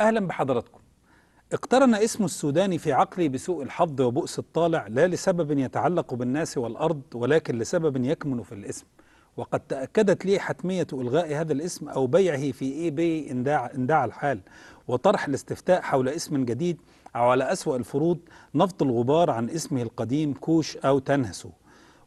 أهلا بحضراتكم. اقترن اسم السوداني في عقلي بسوء الحظ وبؤس الطالع، لا لسبب يتعلق بالناس والأرض، ولكن لسبب يكمن في الاسم. وقد تأكدت لي حتمية إلغاء هذا الاسم أو بيعه في إي باي إن دعا الحال، وطرح الاستفتاء حول اسم جديد، أو على أسوأ الفروض نفض الغبار عن اسمه القديم كوش أو تنهسو.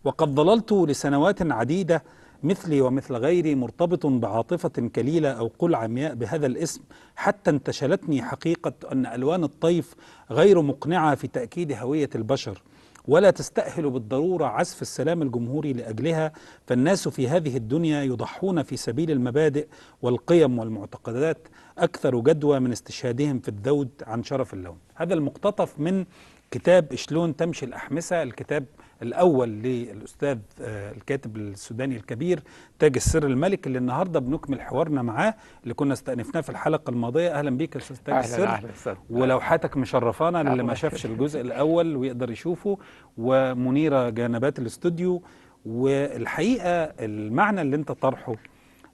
وقد ظللت لسنوات عديدة مثلي ومثل غيري مرتبط بعاطفة كليلة أو قل عمياء بهذا الاسم، حتى انتشلتني حقيقة أن ألوان الطيف غير مقنعة في تأكيد هوية البشر، ولا تستأهل بالضرورة عزف السلام الجمهوري لأجلها، فالناس في هذه الدنيا يضحون في سبيل المبادئ والقيم والمعتقدات أكثر جدوى من استشهادهم في الذود عن شرف اللون. هذا المقتطف من كتاب شلون تمشي الأحمسة، الكتاب الأول للأستاذ الكاتب السوداني الكبير تاج السر الملك، اللي النهاردة بنكمل حوارنا معاه اللي كنا استأنفناه في الحلقة الماضية. أهلا بيك يا أستاذ تاج السر. أهلا ولوحاتك مشرفانا اللي ما شافش الجزء الأول ويقدر يشوفه، ومنيرة جانبات الاستوديو. والحقيقة المعنى اللي انت طرحه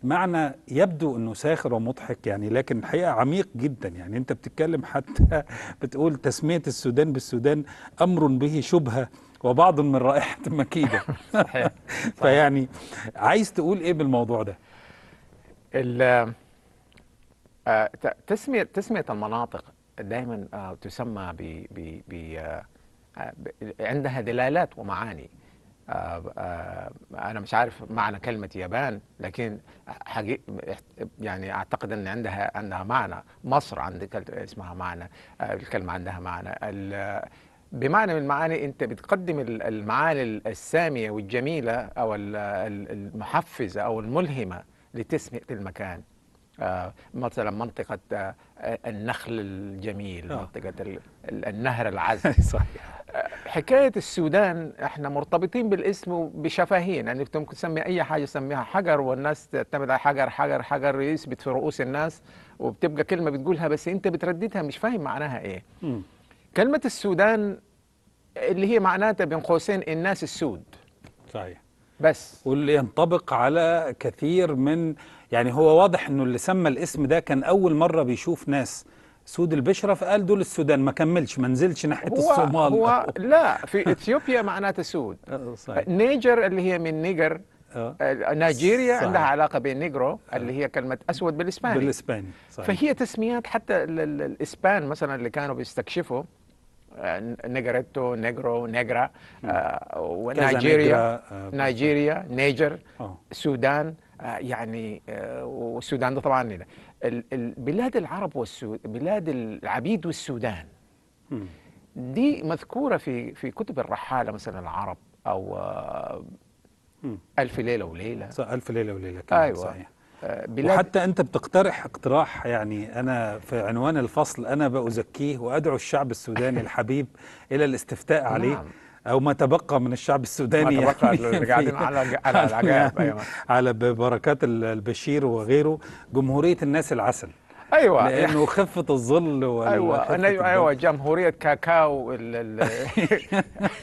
معنى يبدو انه ساخر ومضحك يعني، لكن الحقيقه عميق جدا. يعني انت بتتكلم حتى بتقول تسميه السودان بالسودان امر به شبهه وبعض من رائحه مكيده. صحيح. فيعني عايز تقول ايه بالموضوع ده؟ تسميه المناطق دائما تسمى عندها دلالات ومعاني. أنا مش عارف معنى كلمة يابان، لكن يعني أعتقد أن عندها معنى. مصر عندك اسمها معنى، الكلمة عندها معنى. بمعنى من المعاني أنت بتقدم المعاني السامية والجميلة أو المحفزة أو الملهمة لتسمية المكان. مثلا منطقة النخل الجميل، منطقة النهر العذب. صحيح. حكاية السودان احنا مرتبطين بالاسم بشفهين، يعني انت ممكن تسمي اي حاجة تسميها حجر والناس تعتمد على حجر حجر حجر يثبت في رؤوس الناس، وبتبقى كلمة بتقولها بس انت بترددها مش فاهم معناها ايه. كلمة السودان اللي هي معناتها بين قوسين الناس السود. صحيح. بس واللي ينطبق على كثير من، يعني هو واضح انه اللي سمى الاسم ده كان اول مرة بيشوف ناس سود البشرة فقال دول السودان، ما كملش، ما نزلش ناحية الصومال. هو لا، في اثيوبيا معناتها سود. نيجر اللي هي من نيجر. نيجيريا عندها علاقة بالنيجرو اللي هي كلمة أسود بالإسباني. صحيح. فهي تسميات حتى الإسبان مثلا اللي كانوا بيستكشفوا نيجريتو، نيجرو، نيجرا، ونيجيريا، نيجيريا، نيجر، السودان، يعني والسودان ده طبعا البلاد العرب بلاد العبيد والسودان دي مذكورة في كتب الرحالة مثلا العرب، أو ألف ليلة وليلة. ألف ليلة وليلة. أيوة. صحيح. وحتى أنت بتقترح اقتراح، يعني أنا في عنوان الفصل أنا بأزكيه وأدعو الشعب السوداني الحبيب إلى الاستفتاء عليه. نعم. أو ما تبقى من الشعب السوداني، ما تبقى يعني قاعدين على العجائب. يعني على بركات البشير وغيره، جمهورية الناس العسل. ايوه، لانه خفه الظل ايوه جمهوريه كاكاو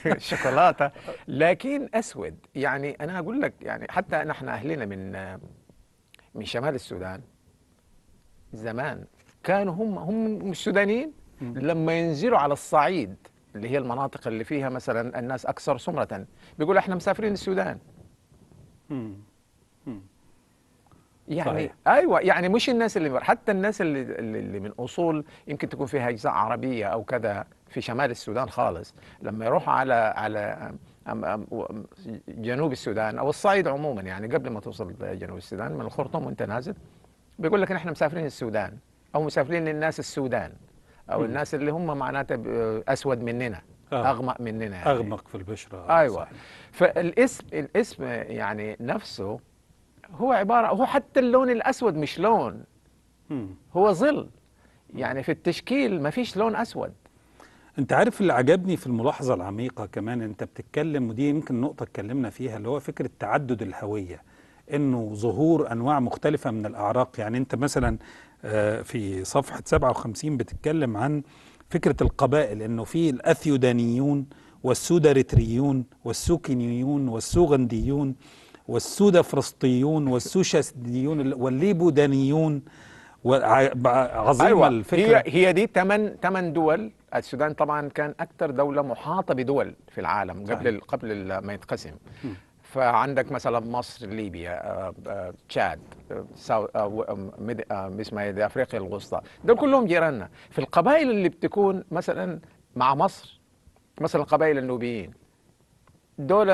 الشوكولاته، لكن اسود. يعني انا اقول لك، يعني حتى نحن اهلنا من شمال السودان زمان كانوا هم مش سودانيين، لما ينزلوا على الصعيد اللي هي المناطق اللي فيها مثلا الناس اكثر سمره بيقولوا احنا مسافرين السودان. يعني صحيح. ايوه، يعني مش الناس حتى الناس اللي من اصول يمكن تكون فيها اجزاء عربيه او كذا في شمال السودان خالص، لما يروحوا على جنوب السودان او الصعيد عموما، يعني قبل ما توصل جنوب السودان من الخرطوم وانت نازل، بيقول لك احنا مسافرين السودان، او مسافرين للناس السودان، او الناس اللي هم معناتها اسود مننا، اغمق مننا، يعني اغمق في البشره. ايوه صحيح. فالاسم يعني نفسه هو عبارة، هو حتى اللون الأسود مش لون، هو ظل. يعني في التشكيل ما فيش لون أسود. أنت عارف اللي عجبني في الملاحظة العميقة كمان، أنت بتتكلم، ودي يمكن نقطة اتكلمنا فيها، اللي هو فكرة تعدد الهوية، إنه ظهور أنواع مختلفة من الأعراق. يعني أنت مثلا في صفحة 57 بتتكلم عن فكرة القبائل، إنه في الأثيودانيون والسوداريتريون والسوكينيون والسوغنديون والسودافرسطيون والسوشاسديون والليبودانيون عظيمة أيوة. الفكرة. هي دي ثمان دول. السودان طبعا كان أكثر دولة محاطة بدول في العالم قبل ما يتقسم. فعندك مثلا مصر، ليبيا، تشاد، اسمها دي افريقيا الوسطى، دول كلهم جيراننا. في القبائل اللي بتكون مثلا مع مصر، مثلا قبائل النوبيين، دول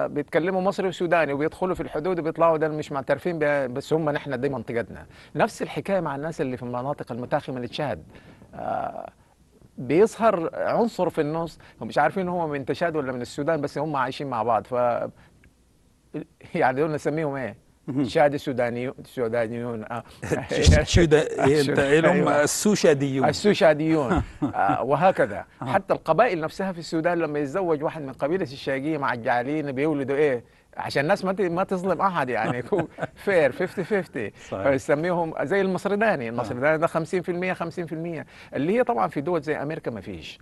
بيتكلموا مصري وسوداني وبيدخلوا في الحدود وبيطلعوا، ده مش معترفين بس هم نحن دي منطقتنا. نفس الحكايه مع الناس اللي في المناطق المتاخمه من تشاد. بيظهر عنصر في النص، هم مش عارفين هو من تشاد ولا من السودان، بس هم عايشين مع بعض. يعني دول نسميهم ايه؟ شادي سودانيون انت ايه هم؟ السوشاديون. السوشاديون. وهكذا. حتى القبائل نفسها في السودان لما يتزوج واحد من قبيله الشاقيه مع الجعلين بيولدوا ايه؟ عشان الناس ما تظلم احد، يعني فير 50-50. فيسميهم زي المصرداني ده 50% 50%، اللي هي طبعا في دول زي امريكا ما فيش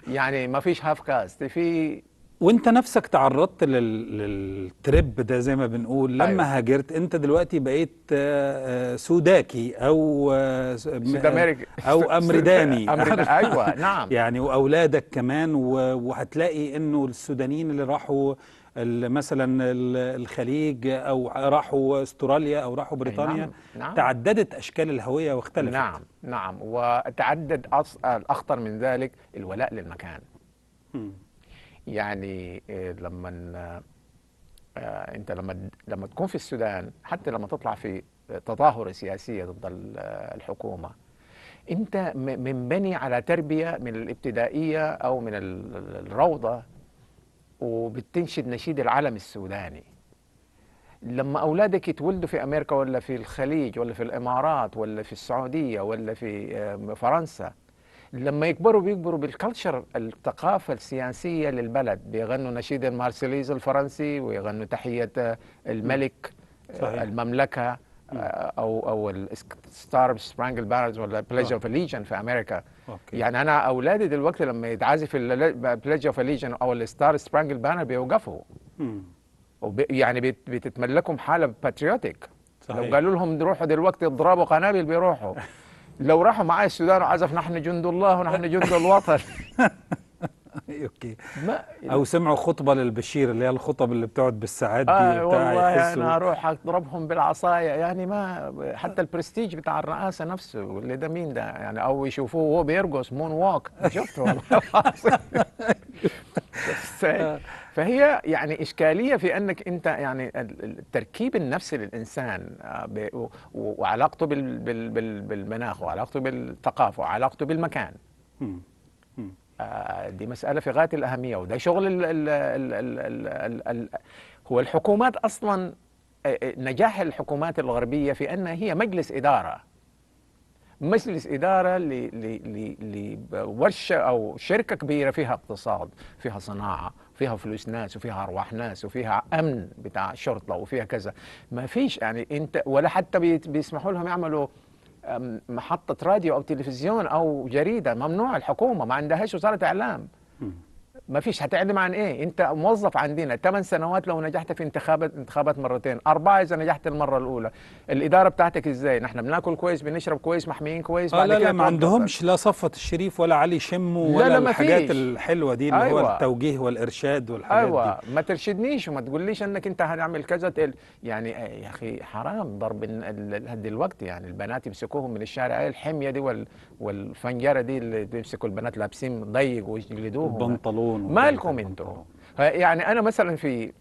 يعني ما فيش هاف كاست في. وانت نفسك تعرضت للتريب ده زي ما بنقول لما أيوة. هاجرت. انت دلوقتي بقيت سوداكي او سود أمريكي او امرداني. ايوه نعم. يعني واولادك كمان، وهتلاقي انه السودانيين اللي راحوا مثلا الخليج او راحوا استراليا او راحوا بريطانيا، نعم. تعددت اشكال الهوية واختلفت. نعم. وتعدد الاخطر من ذلك الولاء للمكان. يعني انت لما تكون في السودان، حتى لما تطلع في تظاهرة سياسية ضد الحكومة، انت منبني على تربية من الابتدائية او من الروضة، وبتنشد نشيد العلم السوداني. لما اولادك يتولدوا في امريكا ولا في الخليج ولا في الامارات ولا في السعودية ولا في فرنسا، لما بيكبروا بالكلتشر، الثقافة السياسية للبلد، بيغنوا نشيد المارسيليز الفرنسي ويغنوا تحية الملك. صحيح. المملكة. أو الستار سبرانجل بانرز ولا بليدج اوف ليجن في أمريكا. يعني أنا أولادي دلوقتي لما يتعازف البليدج اوف ليجن أو الستار سبرانجل بانر بيوقفوا. يعني بتتملكهم حالة باتريوتيك. لو قالوا لهم روحوا دلوقتي اضربوا قنابل بيروحوا. لو راحوا معايا السودان وعزف نحن جند الله ونحن جند الوطن. اوكي. او سمعوا خطبه للبشير، اللي هي الخطب اللي بتقعد بالساعات دي. والله انا اروح اضربهم بالعصايه، يعني ما حتى البرستيج بتاع الرئاسه نفسه، اللي ده مين ده يعني، او يشوفوه وهو بيرقص مون واك، شفته والله. فهي يعني إشكالية في أنك أنت يعني التركيب النفسي للإنسان وعلاقته بالمناخ وعلاقته بالثقافة وعلاقته بالمكان، دي مسألة في غاية الأهمية. وده شغل هو الحكومات أصلا. نجاح الحكومات الغربية في أنها هي مجلس إدارة لورشة أو شركة كبيرة فيها اقتصاد، فيها صناعة، فيها فلوس ناس، وفيها أرواح ناس، وفيها أمن بتاع شرطة، وفيها كذا. ما فيش يعني أنت ولا حتى بيسمحوا لهم يعملوا محطة راديو أو تلفزيون أو جريدة. ممنوع. الحكومة ما عندهاش وزارة إعلام. ما فيش. هتعلم عن ايه؟ انت موظف عندنا 8 سنوات لو نجحت في انتخابات مرتين، 4 اذا نجحت المره الاولى. الاداره بتاعتك ازاي؟ نحن بناكل كويس، بنشرب كويس، محميين كويس. بعد لا ما عندهمش لا صفوة الشريف ولا علي شمو ولا الحاجات الحلوه دي اللي هو التوجيه والارشاد والحاجات دي. ما ترشدنيش وما تقوليش انك انت هنعمل كذا يعني يا اخي حرام ضرب دلوقتي. يعني البنات يمسكوهم من الشارع، الحميه دي والفنجره دي اللي بيمسكوا البنات لابسين ضيق ويجلدوهم البنطلون. مالكم انتوا؟ يعني انا مثلا في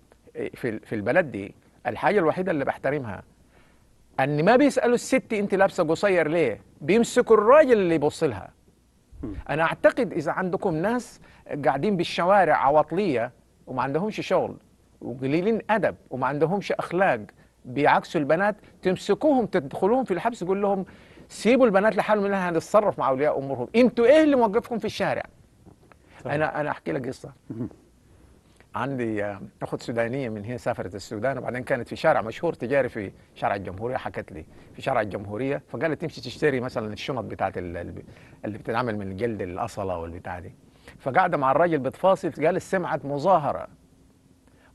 البلد دي الحاجه الوحيده اللي بحترمها ان ما بيسالوا الست انت لابسه قصير ليه، بيمسكوا الراجل اللي يبص لها. انا اعتقد اذا عندكم ناس قاعدين بالشوارع عواطليه وما عندهمش شغل وقليلين ادب وما عندهمش اخلاق، بيعكسوا البنات، تمسكوهم تدخلوهم في الحبس، تقول لهم سيبوا البنات لحالهم، انها هنتصرف مع اولياء امورهم. انتوا ايه اللي موقفكم في الشارع؟ انا احكي لك قصه. عندي اخت سودانيه من هنا سافرت السودان، وبعدين كانت في شارع مشهور تجاري في شارع الجمهوريه. حكت لي في شارع الجمهوريه، فقالت تمشي تشتري مثلا الشنط بتاعت اللي بتتعمل من الجلد الاصله والبتاع دي. فقاعده مع الراجل بتفاصل، قال سمعت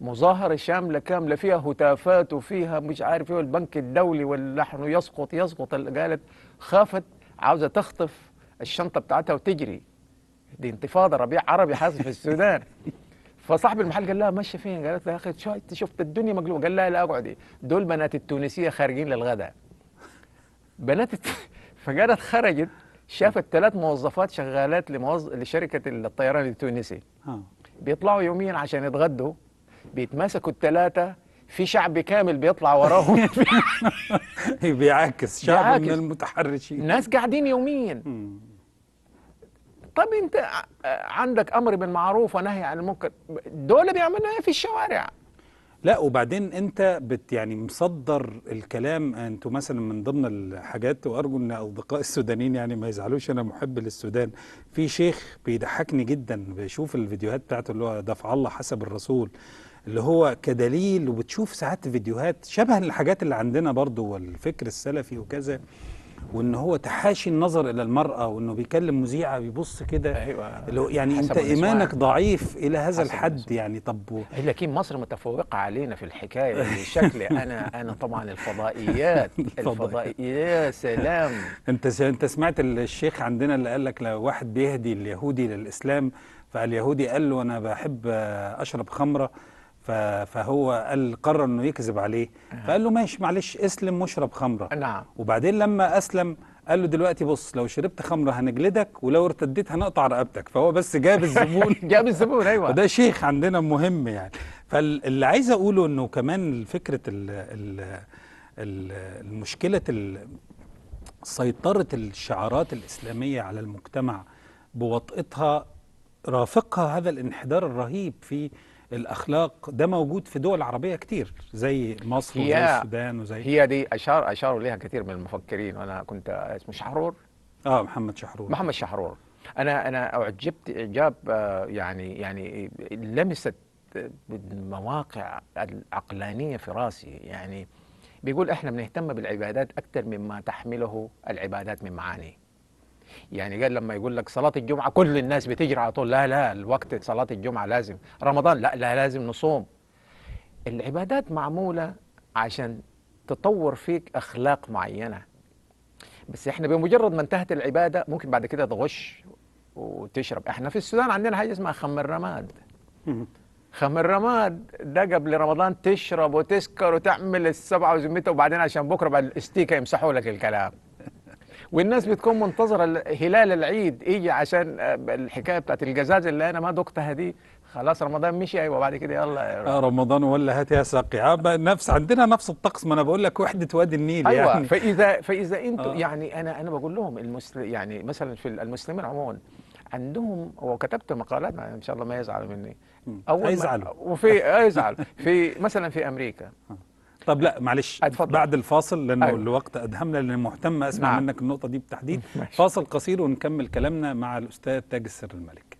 مظاهرة شاملة كاملة فيها هتافات وفيها مش عارف ايه، والبنك الدولي واللحن يسقط يسقط. قالت خافت، عاوزة تخطف الشنطة بتاعتها وتجري. دي انتفاضة، ربيع عربي حاصل في السودان. فصاحب المحل قال لها ماشية فين؟ قالت له يا اخي شو انت شفت الدنيا مقلوبة؟ قال لها لا اقعدي، دول بنات التونسية خارجين للغداء. بنات فقالت خرجت، شافت 3 موظفات شغالات لشركة الطيران التونسي بيطلعوا يوميا عشان يتغدوا، بيتماسكوا ال3، في شعب كامل بيطلع وراهم. بيعاكس شعب من المتحرشين، ناس قاعدين يوميا. طب انت عندك امر بالمعروف ونهي عن المنكر، دول بيعملوا ايه في الشوارع؟ لا وبعدين انت يعني مصدر الكلام. انتوا مثلا من ضمن الحاجات، وارجو ان اصدقاء السودانيين يعني ما يزعلوش، انا محب للسودان، في شيخ بيضحكني جدا، بشوف الفيديوهات بتاعته اللي هو دفع الله حسب الرسول، اللي هو كدليل، وبتشوف ساعات فيديوهات شبه الحاجات اللي عندنا برضو والفكر السلفي وكذا، وان هو تحاشي النظر الى المرأة، وانه بيكلم مذيعة بيبص كده. ايوه يعني انت ايمانك ضعيف الى هذا الحد يعني. طب لكن مصر متفوقة علينا في الحكاية دي بشكل. انا طبعا الفضائيات يا سلام. انت سمعت الشيخ عندنا اللي قال لك لو واحد بيهدي اليهودي للاسلام، فاليهودي قال له انا بحب اشرب خمرة، فهو قرر انه يكذب عليه، فقال له ماشي معلش اسلم واشرب خمره. نعم. وبعدين لما اسلم قال له دلوقتي بص، لو شربت خمره هنجلدك، ولو ارتديت هنقطع رقبتك. فهو بس جاب الزبون. جاب الزبون، ايوه. وده شيخ عندنا مهم يعني. فاللي عايز اقوله انه كمان فكره المشكله سيطره الشعارات الاسلاميه على المجتمع بوطئتها رافقها هذا الانحدار الرهيب في الأخلاق. ده موجود في دول عربية كتير زي مصر وزي السودان هي دي أشاروا لها كثير من المفكرين. وأنا كنت اسمه شحرور. محمد شحرور. أنا أعجبت إعجاب يعني لمست المواقع العقلانية في راسي. يعني بيقول إحنا بنهتم بالعبادات أكثر مما تحمله العبادات من معاني. يعني قال لما يقول لك صلاة الجمعة كل الناس بتجري على طول، لا الوقت صلاة الجمعة لازم، رمضان لا لازم نصوم. العبادات معمولة عشان تطور فيك أخلاق معينة، بس احنا بمجرد ما انتهت العبادة ممكن بعد كده تغش وتشرب. احنا في السودان عندنا حاجة اسمها خم الرماد. خم الرماد ده قبل رمضان تشرب وتسكر وتعمل السبعة وزمتها، وبعدين عشان بكرة بعد الاستيكة يمسحوا لك الكلام. والناس بتكون منتظرة هلال العيد يجي عشان الحكاية بتاعت الجزاز اللي أنا ما دقتها دي. خلاص رمضان مشي، أيوة بعد كده يلا رمضان ولا هات يا ساقي. عندنا نفس الطقس، ما أنا بقول لك وحدة وادي النيل. أيوة يعني فإذا أنتوا يعني أنا بقول لهم يعني مثلا في المسلمين عموما عندهم، وكتبت مقالات إن شاء الله ما يزعلوا مني. يزعل في مثلا في أمريكا. طب لا معلش، بعد الفاصل لأنه الوقت أدهمنا، لأن مهتم أسمع منك النقطة دي بالتحديد. فاصل قصير ونكمل كلامنا مع الأستاذ تاج السر الملك.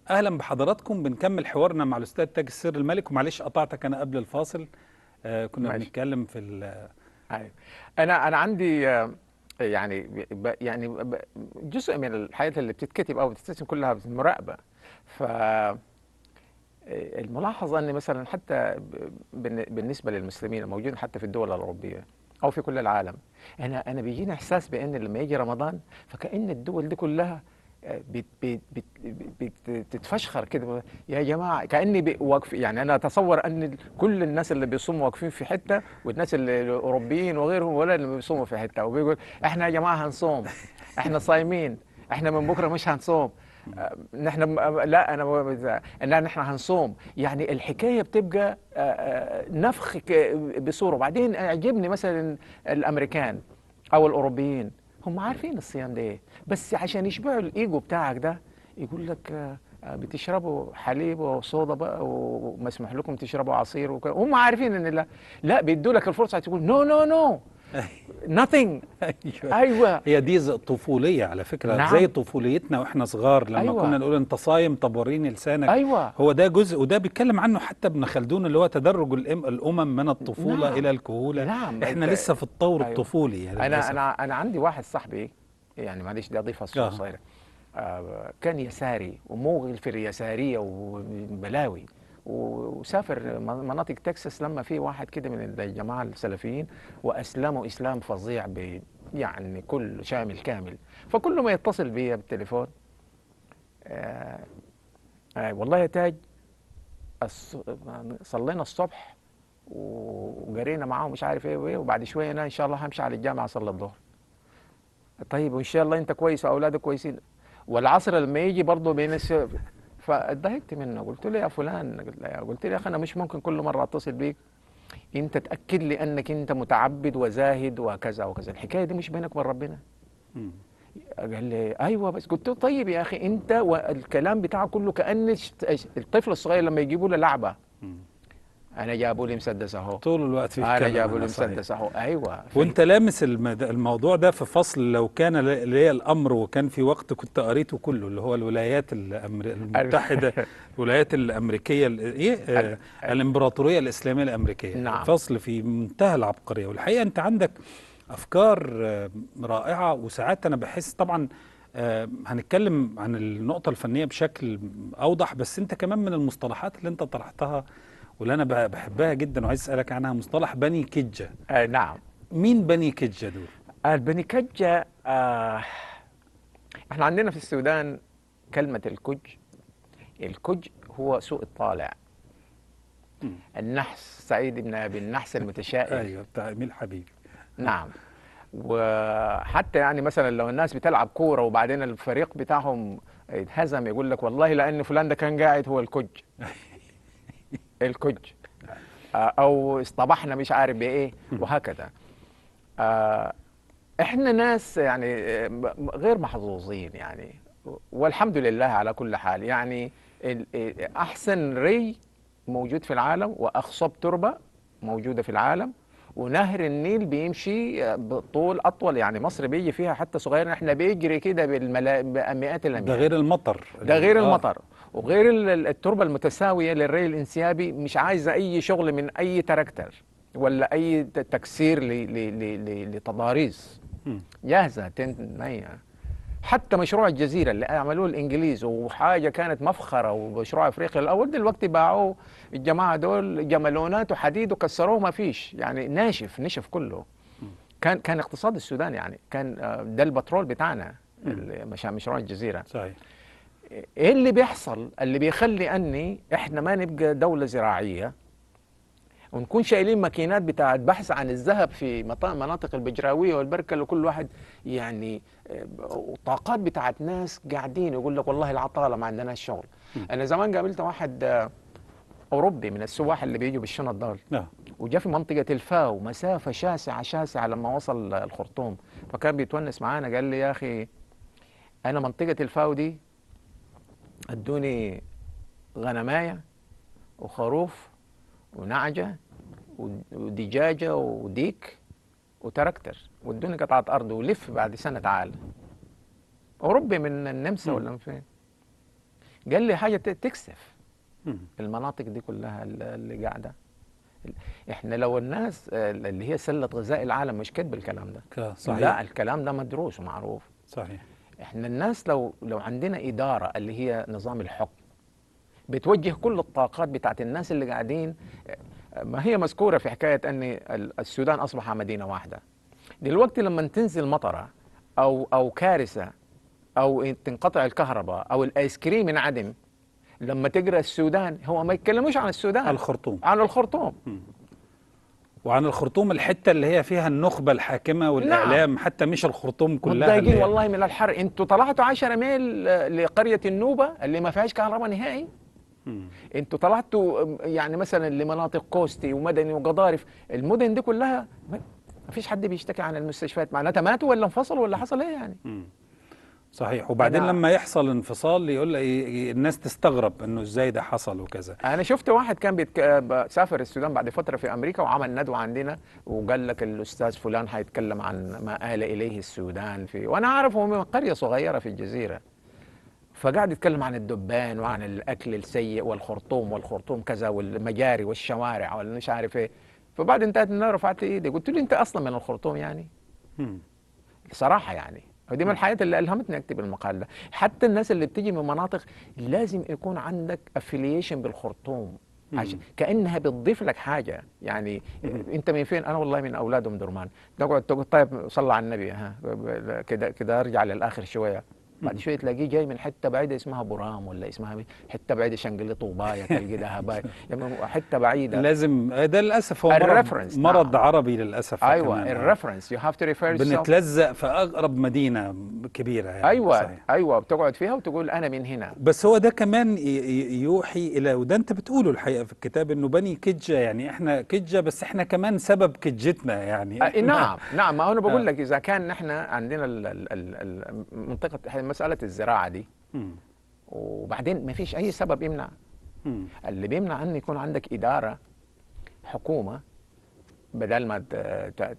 أهلا بحضراتكم، بنكمل حوارنا مع الأستاذ تاج السر الملك. ومعلش قطعتك أنا قبل الفاصل، كنا بنتكلم في أيوة. أنا عندي يعني جزء من الحياة اللي بتتكتب أو بتترسم كلها مراقبة. فالملاحظة أن مثلا حتى بالنسبة للمسلمين الموجودين حتى في الدول الأوروبية أو في كل العالم، أنا بيجينا إحساس بأن لما يجي رمضان فكأن الدول دي كلها بتتفشخر كده يا جماعه، كاني واقف. يعني انا اتصور ان كل الناس اللي بيصوموا واقفين في حته، والناس الاوروبيين وغيرهم ولا اللي بيصوموا في حته، وبيقول احنا يا جماعه هنصوم، احنا صايمين، احنا من بكره مش هنصوم، نحن لا انا نحن هنصوم. يعني الحكايه بتبقى نفخ بصوره. بعدين يعجبني مثلا الامريكان او الاوروبيين، هم عارفين الصيام ده ايه، بس عشان يشبعوا الايجو بتاعك ده يقول لك بتشربوا حليب وصودا بقى ومسموح لكم تشربوا عصير هم عارفين ان لا بيدوا لك الفرصه تقول نو نو نو، nothing. ايوه ايوه هي دي طفوليه على فكره، نعم. زي طفوليتنا واحنا صغار لما أيوة. كنا نقول انت صايم طب وريني لسانك. ايوه هو ده جزء، وده بيتكلم عنه حتى ابن خلدون، اللي هو تدرج الامم من الطفوله نعم الى الكهوله. نعم. احنا لسه في الطور ايوه الطفولي يعني انا للاسف. انا عندي واحد صاحبي، يعني معلش دي اضيفها اه صغيره. كان يساري وموغل في اليساريه وبلاوي، وسافر مناطق تكساس لما في واحد كده من الجماعه السلفيين واسلموا اسلام فظيع، يعني كل شامل كامل. فكل ما يتصل بي بالتليفون، آه والله يا تاج، صلينا الصبح وقرينا معاه مش عارف ايه وايه، وبعد شويه انا ان شاء الله همشي على الجامعه اصلي الظهر. طيب وان شاء الله انت كويس واولادك كويسين، والعصر لما يجي برضه بين فاتضايقت منه. قلت له يا فلان، قلت له يا اخي انا مش ممكن كل مره اتصل بيك انت تاكد لي انك انت متعبد وزاهد وكذا وكذا، الحكايه دي مش بينك وبين ربنا. مم. قال لي ايوه بس. قلت له طيب يا اخي انت والكلام بتاعك كله كان الطفل الصغير لما يجيبوا له لعبه، مم. انا جابوا لي مسدس اهو، طول الوقت انا بيتكلم جابوا لي عنها صحيح. مسدس اهو. ايوه وانت لامس الموضوع ده في فصل لو كان لي الامر، وكان في وقت كنت قريته كله، اللي هو الولايات المتحده، الولايات الامريكيه ايه الامبراطوريه الاسلاميه الامريكيه. نعم. فصل في منتهى العبقريه، والحقيقه انت عندك افكار رائعه. وساعات انا بحس طبعا هنتكلم عن النقطه الفنيه بشكل اوضح، بس انت كمان من المصطلحات اللي انت طرحتها واللي انا بحبها جدا وعايز اسالك عنها، مصطلح بني كجه. نعم. مين بني كجه دول؟ البني كجة، احنا عندنا في السودان كلمة الكج. الكج هو سوء الطالع، النحس، سعيد بن أبي النحس المتشائم. ايوه بتاع ايميل حبيب. نعم. وحتى يعني مثلا لو الناس بتلعب كورة وبعدين الفريق بتاعهم اتهزم، يقول لك والله لأن فلان ده كان قاعد هو الكج. الكج. أو اصطبحنا مش عارف بإيه وهكذا. احنا ناس يعني غير محظوظين يعني، والحمد لله على كل حال. يعني احسن ري موجود في العالم، واخصب تربه موجوده في العالم، ونهر النيل بيمشي بطول اطول. يعني مصر بيجي فيها حتى صغير، احنا بيجري كده بمئات الاميال. ده غير المطر. ده غير المطر، وغير التربه المتساويه للري الانسيابي، مش عايزه اي شغل من اي تراكتر ولا اي تكسير لتضاريس، جاهزه تنمية. حتى مشروع الجزيره اللي عملوه الانجليز وحاجه كانت مفخره، ومشروع افريقيا الاول، دلوقتي باعوه الجماعه دول جمالونات وحديد وكسروه، ما فيش يعني، نشف كله. كان اقتصاد السودان يعني كان ده البترول بتاعنا، مشروع الجزيره. صحيح. ايه اللي بيحصل اللي بيخلي اني احنا ما نبقى دوله زراعيه ونكون شايلين ماكينات بتاعت بحث عن الذهب في مناطق البجراويه والبركه، لكل واحد يعني طاقات بتاعت ناس قاعدين يقول لك والله العطاله ما عندناش شغل. انا زمان قابلت واحد اوروبي من السواح اللي بيجوا بالشنط دول، وجاء في منطقه الفاو، مسافه شاسعه لما وصل الخرطوم، فكان بيتونس معانا. قال لي يا اخي انا منطقه الفاو دي ادوني غنمايه وخروف ونعجه ودجاجه وديك وتراكتر، وادوني قطعه ارض ولف بعد سنه تعال. اوروبي من النمسا ولا من فين؟ قال لي حاجه تكسف المناطق دي كلها اللي قاعده. احنا لو الناس اللي هي سله غذاء العالم مش كاتبه الكلام ده. صحيح. لا الكلام ده مدروس ومعروف. صحيح. احنا الناس لو عندنا اداره اللي هي نظام الحكم بتوجه كل الطاقات بتاعت الناس اللي قاعدين. ما هي مذكوره في حكايه ان السودان اصبح مدينه واحده. دلوقتي لما تنزل مطره او كارثه او تنقطع الكهرباء او الايس كريم ينعدم، لما تقرا السودان هو ما يتكلموش عن السودان، الخرطوم، عن الخرطوم. وعن الخرطوم الحته اللي هي فيها النخبه الحاكمه والاعلام. نعم. حتى مش الخرطوم كلها. متضايقين والله من الحر. انتوا طلعتوا 10 ميل لقريه النوبه اللي ما فيهاش كهرباء نهائي. انتوا طلعتوا يعني مثلا لمناطق كوستي ومدني وقضارف، المدن دي كلها ما فيش حد بيشتكي عن المستشفيات. معناتها ماتوا ولا انفصلوا ولا حصل ايه يعني؟ صحيح. وبعدين لما يحصل انفصال يقول الناس تستغرب انه ازاي ده حصل وكذا. انا شفت واحد كان سافر السودان بعد فتره في امريكا وعمل ندوه عندنا، وقال لك الاستاذ فلان هيتكلم عن ما آل اليه السودان وانا عارفه من قريه صغيره في الجزيره. فقاعد يتكلم عن الدبان وعن الاكل السيء والخرطوم كذا والمجاري والشوارع والمش عارف ايه. فبعد انتهت الندوه رفعت ايدي قلت له انت اصلا من الخرطوم يعني؟ صراحه يعني. ودي من الحاجات اللي الهمتني اكتب المقال ده. حتى الناس اللي بتيجي من مناطق لازم يكون عندك افيليشن بالخرطوم، عشان كانها بتضيف لك حاجه يعني. انت من فين؟ انا والله من اولاد ام درمان. تقعد طيب صلى على النبي، ها كده كده ارجع للاخر شويه، بعد شويه تلاقيه جاي من حته بعيده اسمها برام، ولا اسمها حته بعيده شنقلي طوبايه تلقي دهبايه، يعني حته بعيده. لازم ده للاسف هو مرض عربي للاسف. ايوه الريفرنس يو هاف تو ريفير. بنتلزق في اقرب مدينه كبيره يعني. ايوه صحيح. ايوه بتقعد فيها وتقول انا من هنا. بس هو ده كمان يوحي الى، وده انت بتقوله الحقيقه في الكتاب، انه بني كجه يعني احنا كجه، بس احنا كمان سبب كجتنا يعني. نعم نعم. ما انا بقول لك اذا كان احنا عندنا منطقه مساله الزراعه دي، وبعدين ما فيش اي سبب يمنع. اللي بيمنع ان يكون عندك اداره حكومه، بدل ما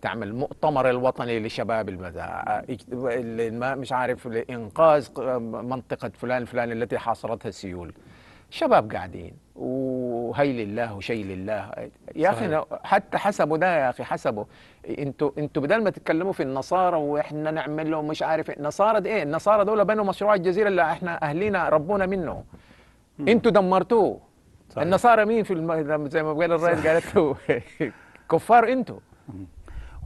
تعمل المؤتمر الوطني لشباب المزارع مش عارف لإنقاذ منطقة فلان الفلاني التي حاصرتها السيول، شباب قاعدين وهي لله وشيء لله يا أخي. حتى حسبوا ده يا أخي، حسبوا انتوا بدل ما تتكلموا في النصارى واحنا نعمل لهم مش عارف النصارى ده ايه. النصارى دول بنوا مشروع الجزيرة اللي احنا اهلينا ربونا منه، انتوا دمرتوه. صحيح. النصارى مين في زي ما قال الرئيس قالت له كفار انتوا.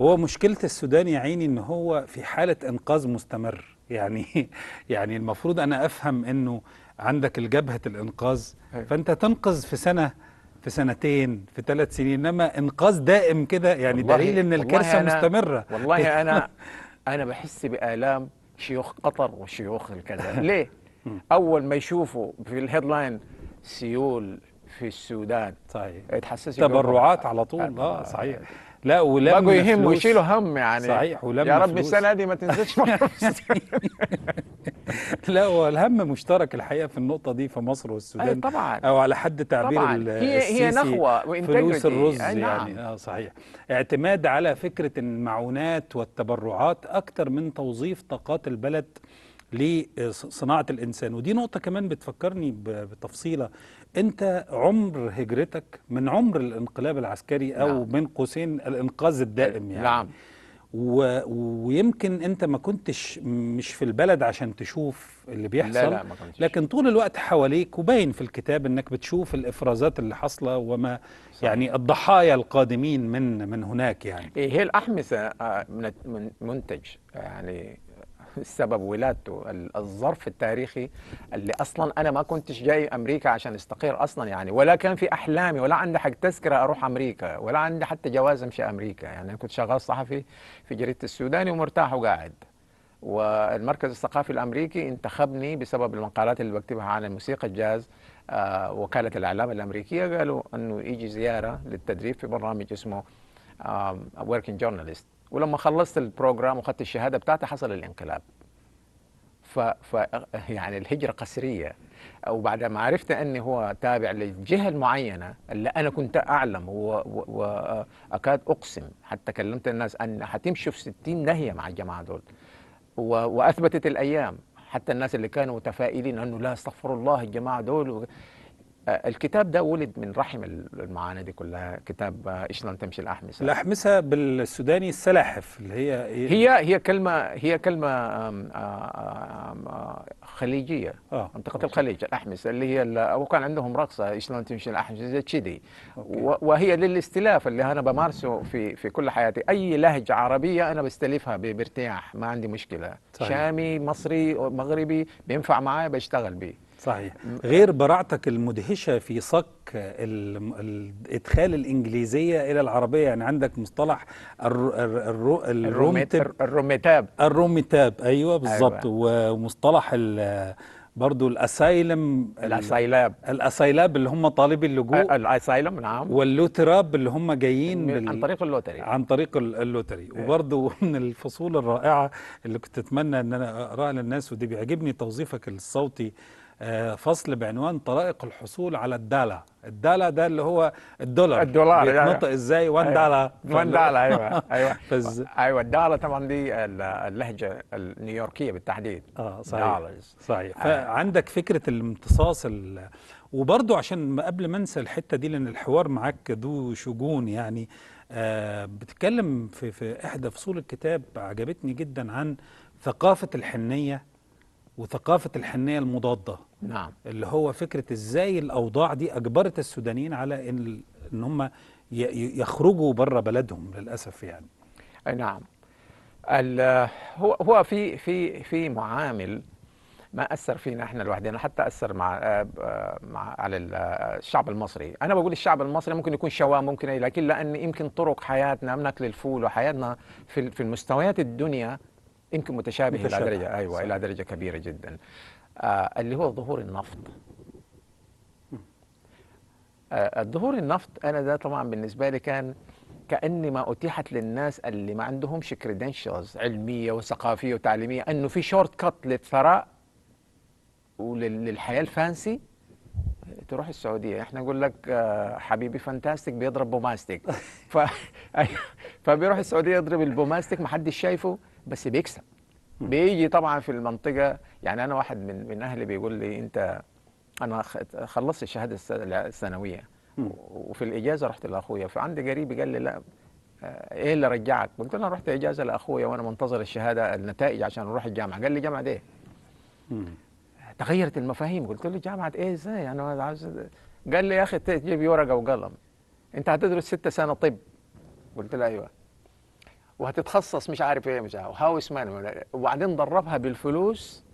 هو مشكلة السودان يا عيني ان هو في حالة انقاذ مستمر يعني. يعني المفروض انا افهم انه عندك الجبهة الانقاذ، فانت تنقذ في سنة، في سنتين، في 3 سنين، انما انقاذ دائم كده يعني دليل ان الكارثة مستمرة. والله انا بحس بآلام شيوخ قطر وشيوخ الكذا. ليه؟ اول ما يشوفوا في الهيدلاين سيول في السودان، صحيح، يتحسسوا تبرعات على طول. صحيح. لا بقوا يهموا يشيلوا هم يعني. صحيح. يا رب السنه دي ما تنزلش. لا، هو الهم مشترك الحقيقه في النقطه دي في مصر والسودان طبعا. او على حد تعبير طبعا. هي نخوه فلوس الرز نعم. يعني. صحيح. اعتماد على فكره المعونات والتبرعات اكتر من توظيف طاقات البلد لصناعة الإنسان. ودي نقطة كمان بتفكرني بتفصيلة. أنت عمر هجرتك من عمر الانقلاب العسكري أو نعم. بين قوسين الإنقاذ الدائم يعني. نعم. ويمكن أنت ما كنتش مش في البلد عشان تشوف اللي بيحصل. لا ما كنتش. لكن طول الوقت حواليك، وباين في الكتاب أنك بتشوف الإفرازات اللي حاصلة وما صح. يعني الضحايا القادمين من هناك يعني. هي الأحمسة منتج يعني سبب ولادته الظرف التاريخي اللي اصلا انا ما كنتش جاي امريكا عشان استقير اصلا يعني، ولا كان في احلامي، ولا عندي حق تذكره اروح امريكا، ولا عندي حتى جواز امشي امريكا يعني. انا كنت شغال صحفي في جريده السوداني ومرتاح وقاعد، والمركز الثقافي الامريكي انتخبني بسبب المقالات اللي بكتبها عن الموسيقى الجاز. وكاله الاعلام الامريكيه قالوا انه يجي زياره للتدريب في برنامج اسمه working journalist. ولما خلصت البروجرام وخدت الشهاده بتاعتي حصل الانقلاب. يعني الهجره قسريه. وبعد ما عرفت اني هو تابع للجهه المعينه اللي انا كنت اعلم واكاد اقسم، حتى كلمت الناس ان حتمشوا في 60 ناحيه مع الجماعه دول، واثبتت الايام. حتى الناس اللي كانوا متفائلين انه لا استغفر الله الجماعه دول. الكتاب ده ولد من رحم المعاناة دي كلها. كتاب شلون تمشي الأحمسة. الأحمسة بالسوداني السلاحف، اللي هي كلمة خليجية. منطقة الخليج الأحمسة اللي هي وكان عندهم رقصة شلون تمشي الأحمسة زي كذي. وهي للاستلاف اللي أنا بمارسه في كل حياتي. أي لهجة عربية أنا بستلفها بارتياح، ما عندي مشكلة. صحيح. شامي مصري مغربي بينفع معايا بشتغل بيه. صحيح. غير براعتك المدهشة في صك إدخال الإنجليزية إلى العربية. يعني عندك مصطلح الروميتاب. أيوة بالضبط. أيوة. ومصطلح برضو الاسايلم، الاسايلاب اللي هم طالبي اللجوء، الاسايلم نعم، واللوتراب اللي هم جايين عن طريق اللوتري، عن طريق اللوتري. وبرضو من الفصول الرائعة اللي كنت اتمنى ان انا اقراها للناس، ودي بيعجبني توظيفك الصوتي، فصل بعنوان طرائق الحصول على الدالة. الدالة ده اللي هو الدولار بيتنطق ازاي؟ 1 دولار. 1 دولار ايوه ايوه ايوه. الدالة طبعا دي اللهجة النيويوركية بالتحديد. صحيح صحيح. فعندك فكرة الامتصاص وبرضو عشان قبل ما انسى الحتة دي، لان الحوار معاك ذو شجون يعني. بتتكلم في احدى فصول الكتاب عجبتني جدا عن ثقافة الحنية وثقافة الحنية المضادة. نعم. اللي هو فكرة ازاي الأوضاع دي أجبرت السودانيين على إن هم يخرجوا بره بلدهم للأسف يعني. نعم. هو في معامل ما أثر فينا احنا لوحدنا، حتى أثر على الشعب المصري. أنا بقول الشعب المصري ممكن يكون شواء، ممكن لكن لأن يمكن طرق حياتنا، بناكل الفول وحياتنا في المستويات الدنيا يمكن متشابهة إلى درجة، أيوة صحيح. إلى درجة كبيرة جدا. اللي هو ظهور النفط. ظهور النفط أنا ده طبعا بالنسبة لي كان كأن ما أتيحت للناس اللي ما عندهمش كريدنشالز علمية وثقافية وتعليمية أنه في شورت كات للثراء وللحياة الفانسي، تروح السعودية. احنا نقول لك حبيبي فانتاستيك بيضرب بوماستيك فبيروح السعودية يضرب البوماستيك، ما حدش شايفه بس بيكسب. بيجي طبعا في المنطقة، يعني أنا واحد من أهلي بيقول لي أنا خلصت الشهادة الثانوية وفي الإجازة رحت لأخويا، فعندي قريب قال لي لا إيه اللي رجعك؟ قلت له أنا رحت إجازة لأخويا وأنا منتظر الشهادة النتائج عشان أروح الجامعة. قال لي جامعة إيه؟ تغيرت المفاهيم. قلت له جامعة إيه إزاي؟ أنا عاوز. قال لي يا أخي تجيب ورقة وقلم، أنت هتدرس 6 سنة طب. قلت له أيوه. وهتتخصص مش عارف إيه، مش عارف هاوس مان، وبعدين ضربها بالفلوس.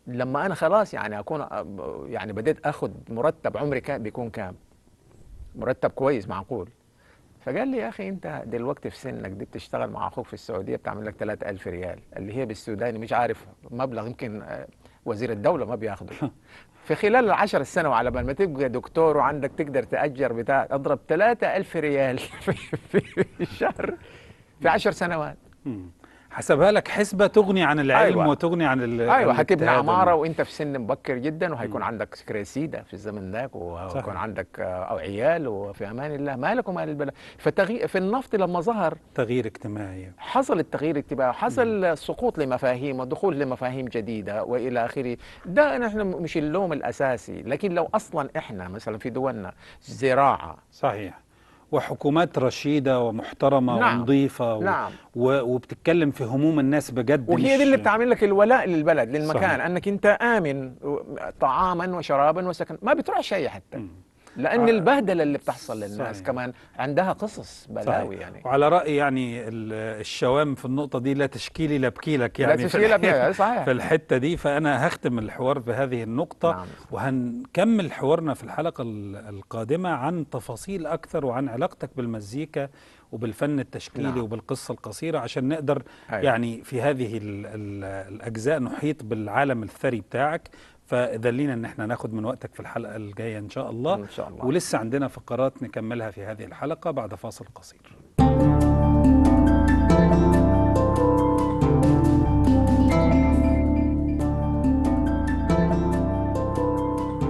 لما أنا خلاص يعني أكون يعني بديت أخذ مرتب، عمري كان بيكون كام؟ مرتب كويس معقول. فقال لي يا أخي أنت دلوقتي في سنك دي بتشتغل مع أخوك في السعودية بتعمل لك 3000 ريال اللي هي بالسوداني مش عارف مبلغ يمكن وزير الدولة ما بياخده. في خلال ال10 سنة وعلى بال ما تبقى دكتور وعندك تقدر تأجر بتاع، أضرب 3000 ريال في الشهر في 10 سنوات. حسبها لك حسبة تغني عن العلم. أيوة. وتغني عن أيوة. هتبني عمارة وأنت في سن مبكر جدا، وهيكون عندك كريسيدة في الزمن ذاك، وهيكون عندك أو عيال، وفي أمان الله ما لك وما للبلد. في النفط لما ظهر تغيير اجتماعي، حصل التغيير الاجتماعي، حصل سقوط لمفاهيم ودخول لمفاهيم جديدة وإلى آخره. ده نحن مش اللوم الأساسي، لكن لو أصلا إحنا مثلا في دولنا زراعة صحيح وحكومات رشيدة ومحترمة نعم. ونظيفة نعم. وبتتكلم في هموم الناس بجد، وهي دي اللي بتعمل لك الولاء للبلد للمكان. صحيح. أنك أنت آمن طعاما وشرابا وسكن، ما بتروحش أي حتة. لأن البهدلة اللي بتحصل للناس صحيح. كمان عندها قصص بلاوي صحيح. يعني وعلى رأي يعني الشوام في النقطة دي لا تشكيلي لا بكيلك يعني، لا تشكيلي صحيح. في الحتة دي. فأنا هختم الحوار بهذه النقطة. نعم. وهنكمل حوارنا في الحلقة القادمة عن تفاصيل أكثر وعن علاقتك بالمزيكا وبالفن التشكيلي نعم. وبالقصة القصيرة، عشان نقدر يعني في هذه الأجزاء نحيط بالعالم الثري بتاعك. فإذا لينا ان احنا ناخد من وقتك في الحلقة الجاية ان شاء الله. ان شاء الله. ولسه عندنا فقرات نكملها في هذه الحلقة بعد فاصل قصير.